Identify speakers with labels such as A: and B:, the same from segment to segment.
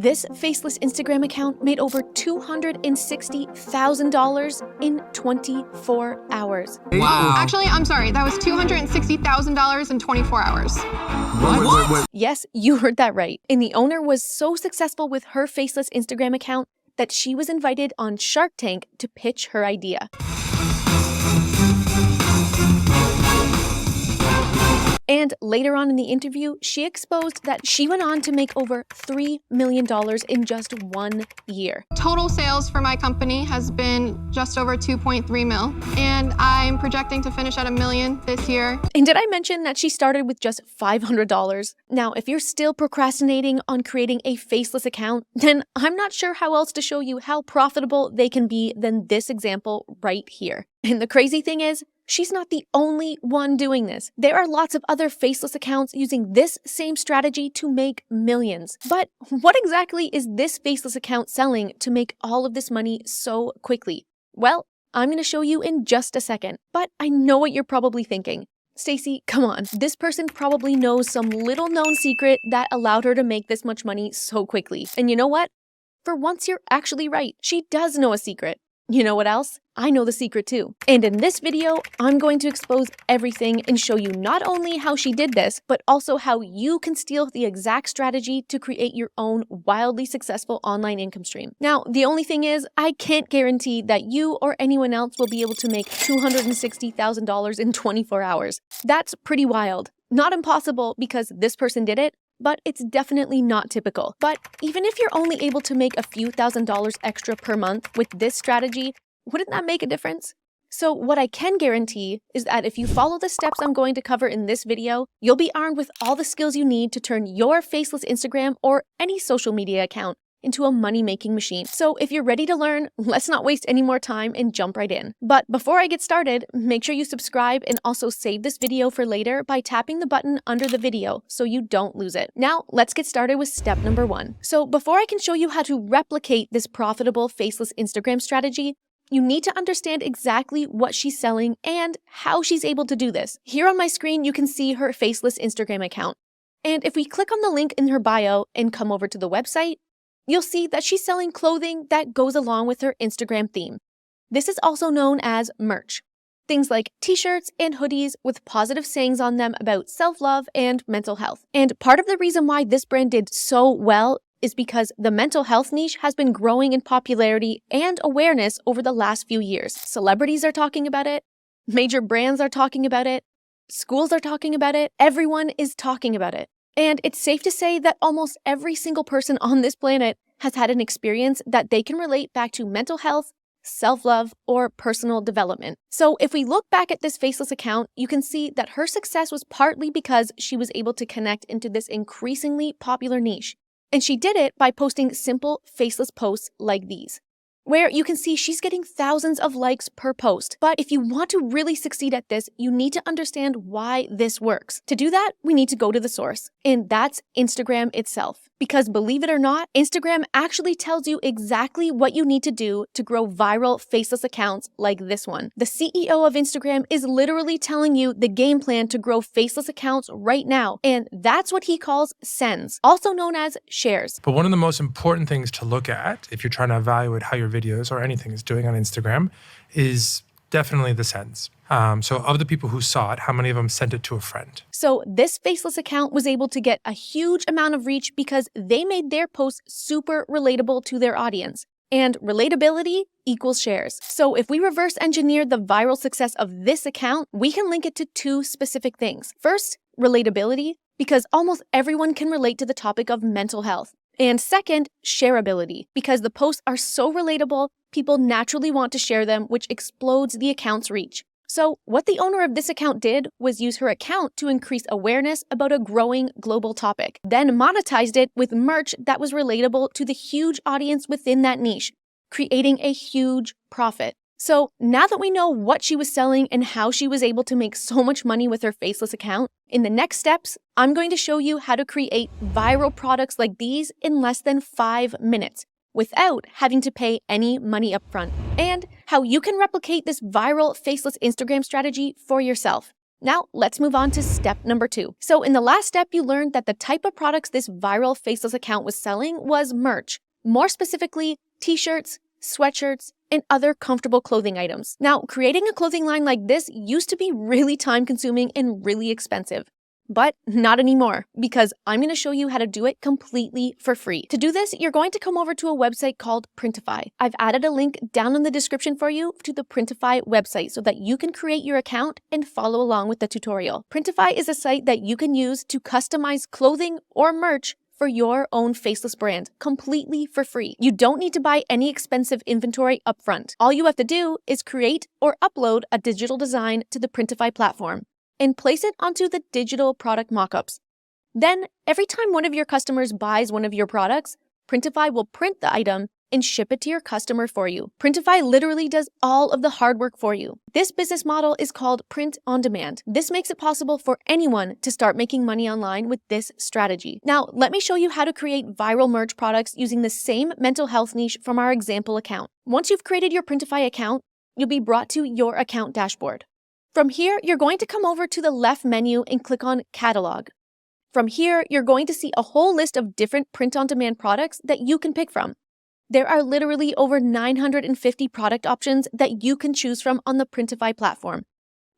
A: This faceless Instagram account made over $260,000 in 24 hours.
B: Wow.
C: Actually, I'm sorry. That was $260,000 in 24 hours.
B: What?
A: Yes, you heard that right. And the owner was so successful with her faceless Instagram account that she was invited on Shark Tank to pitch her idea. And later on in the interview, she exposed that she went on to make over $3 million in just 1 year.
C: Total sales for my company has been just over 2.3 mil, and I'm projecting to finish at $1 million this year.
A: And did I mention that she started with just $500? Now, if you're still procrastinating on creating a faceless account, then I'm not sure how else to show you how profitable they can be than this example right here. And the crazy thing is, she's not the only one doing this. There are lots of other faceless accounts using this same strategy to make millions. But what exactly is this faceless account selling to make all of this money so quickly? Well, I'm going to show you in just a second. But I know what you're probably thinking. Stacy, come on. This person probably knows some little known secret that allowed her to make this much money so quickly. And you know what? For once, you're actually right. She does know a secret. You know what else? I know the secret too. And in this video, I'm going to expose everything and show you not only how she did this, but also how you can steal the exact strategy to create your own wildly successful online income stream. Now, the only thing is, I can't guarantee that you or anyone else will be able to make $260,000 in 24 hours. That's pretty wild. Not impossible because this person did it, but it's definitely not typical. But even if you're only able to make a few $1,000s extra per month with this strategy, wouldn't that make a difference? So what I can guarantee is that if you follow the steps I'm going to cover in this video, you'll be armed with all the skills you need to turn your faceless Instagram or any social media account into a money-making machine. So if you're ready to learn, let's not waste any more time and jump right in. But before I get started, make sure you subscribe and also save this video for later by tapping the button under the video so you don't lose it. Now, let's get started with step number 1. So before I can show you how to replicate this profitable faceless Instagram strategy, you need to understand exactly what she's selling and how she's able to do this. Here on my screen, you can see her faceless Instagram account. And if we click on the link in her bio and come over to the website, you'll see that she's selling clothing that goes along with her Instagram theme. This is also known as merch. Things like t-shirts and hoodies with positive sayings on them about self-love and mental health. And part of the reason why this brand did so well is because the mental health niche has been growing in popularity and awareness over the last few years. Celebrities are talking about it, major brands are talking about it, schools are talking about it, everyone is talking about it. And it's safe to say that almost every single person on this planet has had an experience that they can relate back to mental health, self-love, or personal development. So if we look back at this faceless account, you can see that her success was partly because she was able to connect into this increasingly popular niche. And she did it by posting simple faceless posts like these, where you can see she's getting thousands of likes per post. But if you want to really succeed at this, you need to understand why this works. To do that, we need to go to the source, and that's Instagram itself. Because believe it or not, Instagram actually tells you exactly what you need to do to grow viral faceless accounts like this one. The CEO of Instagram is literally telling you the game plan to grow faceless accounts right now, and that's what he calls sends, also known as shares.
B: But one of the most important things to look at if you're trying to evaluate how your videos or anything is doing on Instagram is definitely the sends. So of the people who saw it, how many of them sent it to a friend?
A: So this faceless account was able to get a huge amount of reach because they made their posts super relatable to their audience. And relatability equals shares. So if we reverse engineer the viral success of this account, we can link it to 2 specific things. First, relatability, because almost everyone can relate to the topic of mental health. And second, shareability, because the posts are so relatable, people naturally want to share them, which explodes the account's reach. So what the owner of this account did was use her account to increase awareness about a growing global topic, then monetized it with merch that was relatable to the huge audience within that niche, creating a huge profit. So now that we know what she was selling and how she was able to make so much money with her faceless account, in the next steps, I'm going to show you how to create viral products like these in less than 5 minutes, without having to pay any money upfront, and how you can replicate this viral faceless Instagram strategy for yourself. Now, let's move on to step number 2. So in the last step, you learned that the type of products this viral faceless account was selling was merch. More specifically, t-shirts, sweatshirts, and other comfortable clothing items. Now, creating a clothing line like this used to be really time-consuming and really expensive. But not anymore, because I'm going to show you how to do it completely for free. To do this, you're going to come over to a website called Printify. I've added a link down in the description for you to the Printify website so that you can create your account and follow along with the tutorial. Printify is a site that you can use to customize clothing or merch for your own faceless brand, completely for free. You don't need to buy any expensive inventory upfront. All you have to do is create or upload a digital design to the Printify platform and place it onto the digital product mockups. Then, every time one of your customers buys one of your products, Printify will print the item and ship it to your customer for you. Printify literally does all of the hard work for you. This business model is called print on demand. This makes it possible for anyone to start making money online with this strategy. Now, let me show you how to create viral merch products using the same mental health niche from our example account. Once you've created your Printify account, you'll be brought to your account dashboard. From here, you're going to come over to the left menu and click on Catalog. From here, you're going to see a whole list of different print-on-demand products that you can pick from. There are literally over 950 product options that you can choose from on the Printify platform.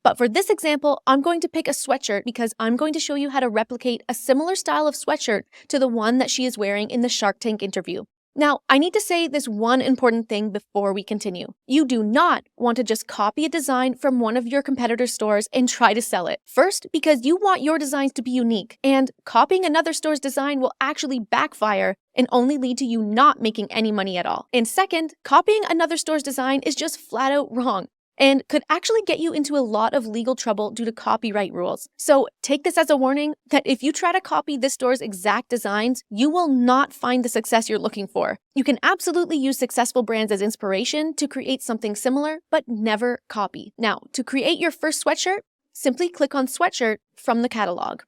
A: But for this example, I'm going to pick a sweatshirt because I'm going to show you how to replicate a similar style of sweatshirt to the one that she is wearing in the Shark Tank interview. Now, I need to say this one important thing before we continue. You do not want to just copy a design from one of your competitor stores and try to sell it. First, because you want your designs to be unique, and copying another store's design will actually backfire and only lead to you not making any money at all. And second, copying another store's design is just flat out wrong and could actually get you into a lot of legal trouble due to copyright rules. So take this as a warning that if you try to copy this store's exact designs, you will not find the success you're looking for. You can absolutely use successful brands as inspiration to create something similar, but never copy. Now, to create your first sweatshirt, simply click on Sweatshirt from the catalog.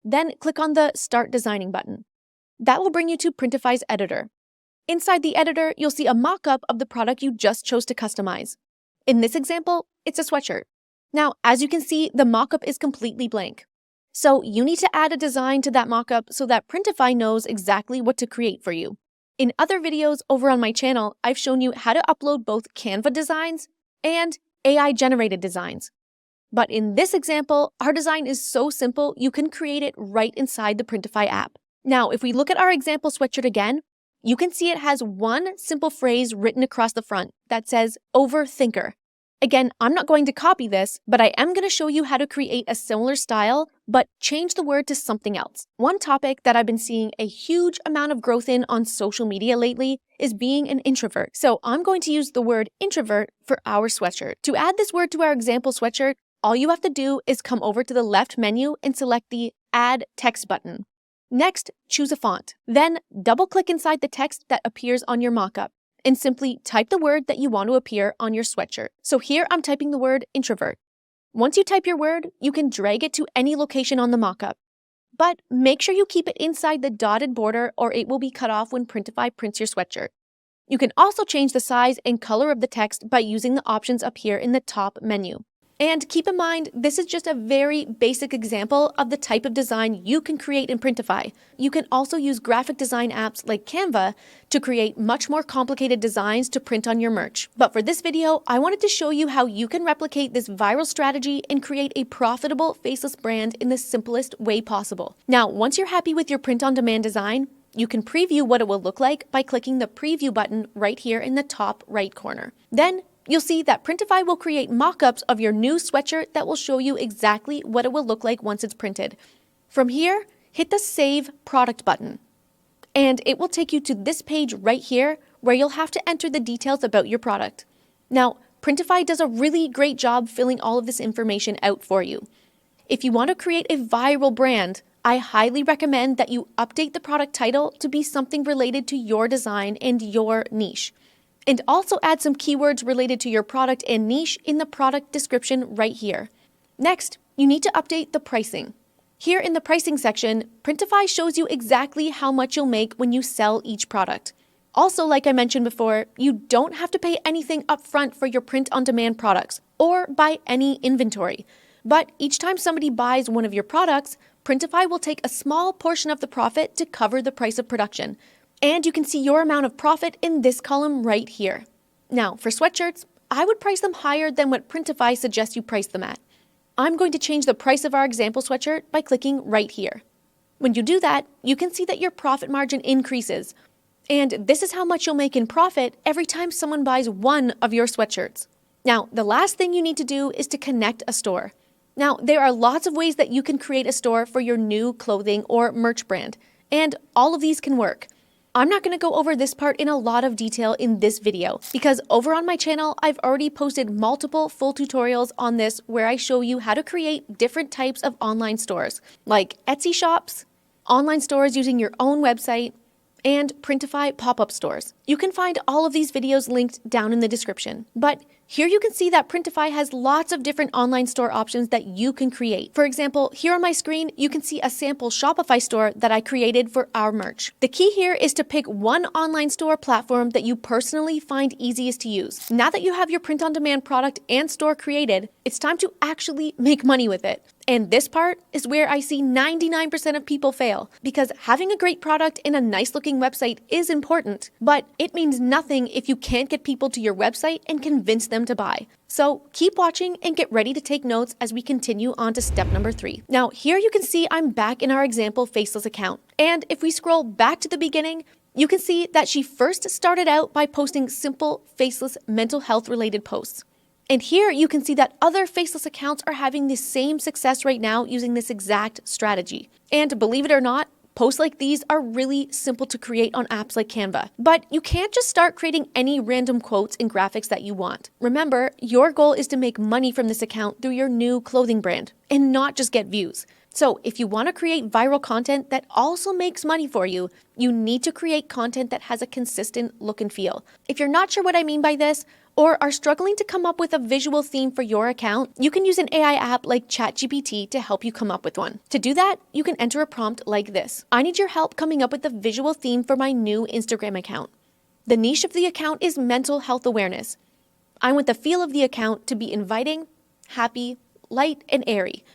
A: Then click on the Start Designing button. That will bring you to Printify's editor. Inside the editor, you'll see a mock-up of the product you just chose to customize. In this example, it's a sweatshirt. Now, as you can see, the mockup is completely blank. So you need to add a design to that mockup so that Printify knows exactly what to create for you. In other videos over on my channel, I've shown you how to upload both Canva designs and AI-generated designs. But in this example, our design is so simple, you can create it right inside the Printify app. Now, if we look at our example sweatshirt again, you can see it has one simple phrase written across the front that says overthinker. Again, I'm not going to copy this, but I am going to show you how to create a similar style, but change the word to something else. One topic that I've been seeing a huge amount of growth in on social media lately is being an introvert. So I'm going to use the word introvert for our sweatshirt. To add this word to our example sweatshirt, all you have to do is come over to the left menu and select the Add Text button. Next, choose a font. Then double-click inside the text that appears on your mockup and simply type the word that you want to appear on your sweatshirt. So here I'm typing the word introvert. Once you type your word, you can drag it to any location on the mockup. But make sure you keep it inside the dotted border or it will be cut off when Printify prints your sweatshirt. You can also change the size and color of the text by using the options up here in the top menu. And keep in mind, this is just a very basic example of the type of design you can create in Printify. You can also use graphic design apps like Canva to create much more complicated designs to print on your merch. But for this video, I wanted to show you how you can replicate this viral strategy and create a profitable faceless brand in the simplest way possible. Now, once you're happy with your print-on-demand design, you can preview what it will look like by clicking the preview button right here in the top right corner. Then, you'll see that Printify will create mock-ups of your new sweatshirt that will show you exactly what it will look like once it's printed. From here, hit the Save Product button. And it will take you to this page right here where you'll have to enter the details about your product. Now, Printify does a really great job filling all of this information out for you. If you want to create a viral brand, I highly recommend that you update the product title to be something related to your design and your niche. And also add some keywords related to your product and niche in the product description right here. Next, you need to update the pricing. Here in the pricing section, Printify shows you exactly how much you'll make when you sell each product. Also, like I mentioned before, you don't have to pay anything upfront for your print-on-demand products or buy any inventory. But each time somebody buys one of your products, Printify will take a small portion of the profit to cover the price of production. And you can see your amount of profit in this column right here. Now, for sweatshirts, I would price them higher than what Printify suggests you price them at. I'm going to change the price of our example sweatshirt by clicking right here. When you do that, you can see that your profit margin increases. And this is how much you'll make in profit every time someone buys one of your sweatshirts. Now, the last thing you need to do is to connect a store. Now, there are lots of ways that you can create a store for your new clothing or merch brand, and all of these can work. I'm not going to go over this part in a lot of detail in this video because over on my channel, I've already posted multiple full tutorials on this where I show you how to create different types of online stores, like Etsy shops, online stores using your own website, and Printify pop-up stores. You can find all of these videos linked down in the description. But here you can see that Printify has lots of different online store options that you can create. For example, here on my screen, you can see a sample Shopify store that I created for our merch. The key here is to pick one online store platform that you personally find easiest to use. Now that you have your print-on-demand product and store created, it's time to actually make money with it. And this part is where I see 99% of people fail, because having a great product and a nice looking website is important, but it means nothing if you can't get people to your website and convince them to buy. So keep watching and get ready to take notes as we continue on to step number 3. Now here you can see I'm back in our example faceless account. And if we scroll back to the beginning, you can see that she first started out by posting simple, faceless, mental health related posts. And here you can see that other faceless accounts are having the same success right now using this exact strategy. And believe it or not, posts like these are really simple to create on apps like Canva. But you can't just start creating any random quotes and graphics that you want. Remember, your goal is to make money from this account through your new clothing brand and not just get views. So if you want to create viral content that also makes money for you, you need to create content that has a consistent look and feel. If you're not sure what I mean by this, or are struggling to come up with a visual theme for your account, you can use an AI app like ChatGPT to help you come up with one. To do that, you can enter a prompt like this. I need your help coming up with a visual theme for my new Instagram account. The niche of the account is mental health awareness. I want the feel of the account to be inviting, happy, light, and airy.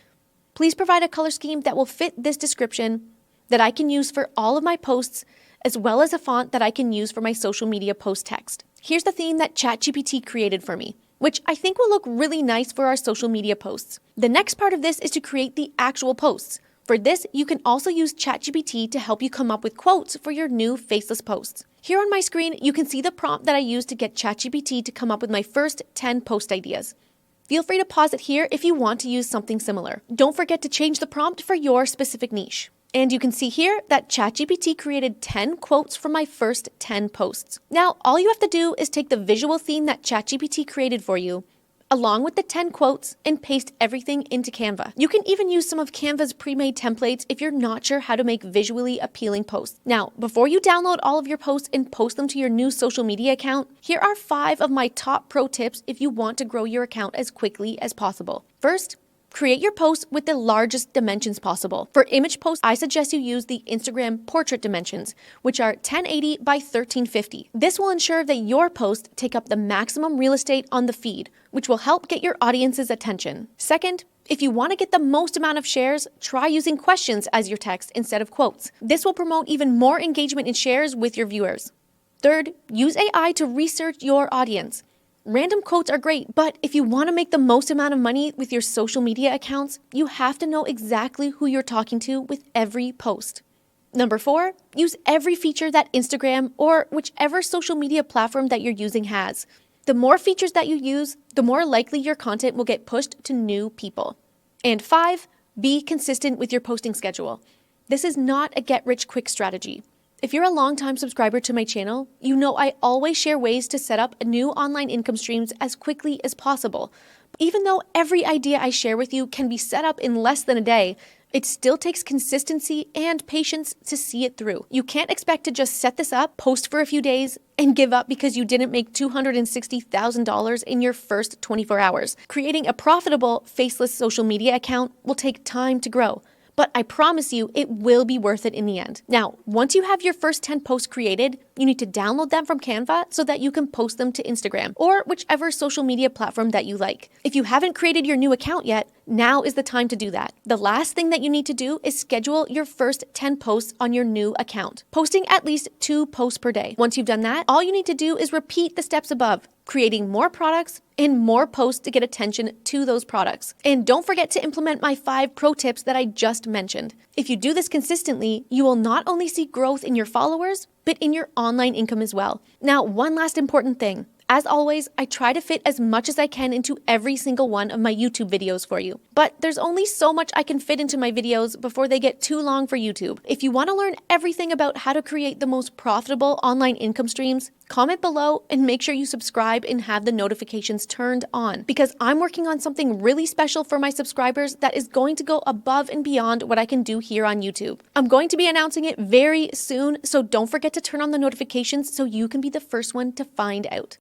A: Please provide a color scheme that will fit this description that I can use for all of my posts, as well as a font that I can use for my social media post text. Here's the theme that ChatGPT created for me, which I think will look really nice for our social media posts. The next part of this is to create the actual posts. For this, you can also use ChatGPT to help you come up with quotes for your new faceless posts. Here on my screen, you can see the prompt that I used to get ChatGPT to come up with my first 10 post ideas. Feel free to pause it here if you want to use something similar. Don't forget to change the prompt for your specific niche. And you can see here that ChatGPT created 10 quotes from my first 10 posts. Now, all you have to do is take the visual theme that ChatGPT created for you, along with the 10 quotes, and paste everything into Canva. You can even use some of Canva's pre-made templates if you're not sure how to make visually appealing posts. Now, before you download all of your posts and post them to your new social media account, here are 5 of my top pro tips if you want to grow your account as quickly as possible. First, create your posts with the largest dimensions possible. For image posts, I suggest you use the Instagram portrait dimensions, which are 1080 by 1350. This will ensure that your posts take up the maximum real estate on the feed, which will help get your audience's attention. Second, if you want to get the most amount of shares, try using questions as your text instead of quotes. This will promote even more engagement and shares with your viewers. Third, use AI to research your audience. Random quotes are great, but if you want to make the most amount of money with your social media accounts, you have to know exactly who you're talking to with every post. Number 4, use every feature that Instagram or whichever social media platform that you're using has. The more features that you use, the more likely your content will get pushed to new people. And 5, be consistent with your posting schedule. This is not a get-rich-quick strategy. If you're a longtime subscriber to my channel, you know I always share ways to set up new online income streams as quickly as possible. Even though every idea I share with you can be set up in less than a day, it still takes consistency and patience to see it through. You can't expect to just set this up, post for a few days, and give up because you didn't make $260,000 in your first 24 hours. Creating a profitable, faceless social media account will take time to grow. But I promise you, it will be worth it in the end. Now, once you have your first 10 posts created, you need to download them from Canva so that you can post them to Instagram or whichever social media platform that you like. If you haven't created your new account yet, now is the time to do that. The last thing that you need to do is schedule your first 10 posts on your new account, posting at least 2 posts per day. Once you've done that, all you need to do is repeat the steps above, creating more products and more posts to get attention to those products. And don't forget to implement my 5 pro tips that I just mentioned. If you do this consistently, you will not only see growth in your followers, but in your online income as well. Now, one last important thing. As always, I try to fit as much as I can into every single one of my YouTube videos for you. But there's only so much I can fit into my videos before they get too long for YouTube. If you want to learn everything about how to create the most profitable online income streams, comment below and make sure you subscribe and have the notifications turned on, because I'm working on something really special for my subscribers that is going to go above and beyond what I can do here on YouTube. I'm going to be announcing it very soon, so don't forget to turn on the notifications so you can be the first one to find out.